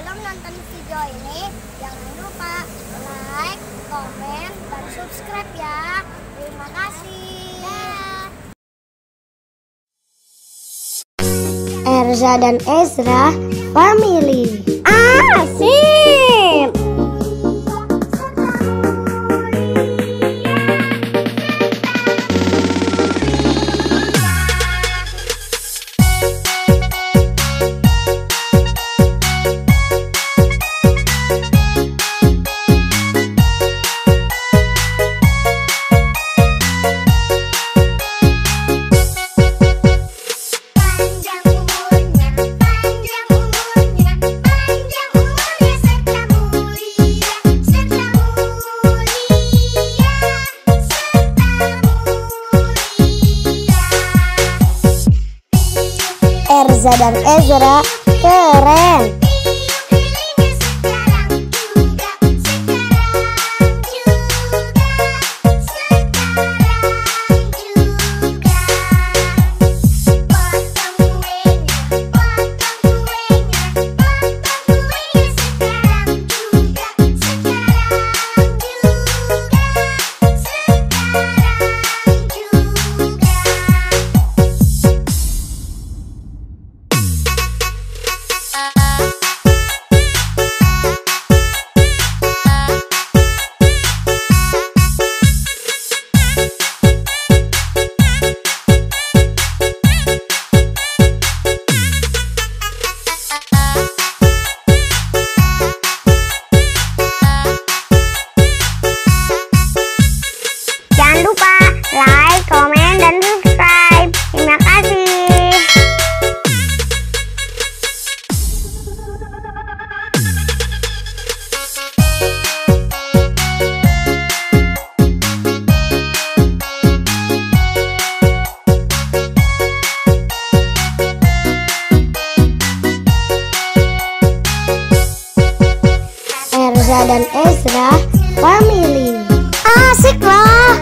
sebelum nonton video ini, jangan lupa like, komen, dan subscribe ya. Terima kasih. Erza dan Ezra Family. Asik. Erza dan Ezra keren. Jangan lupa like, komen, dan subscribe. Terima kasih. Erza dan Ezra Family. Asik lah.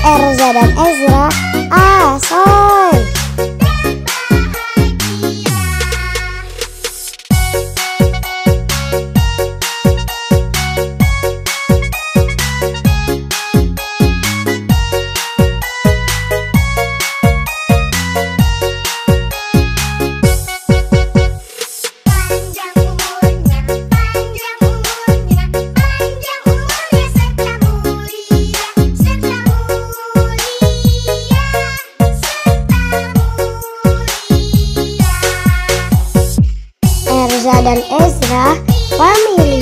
Erza dan Ezra asoy. Erza dan Ezra Family.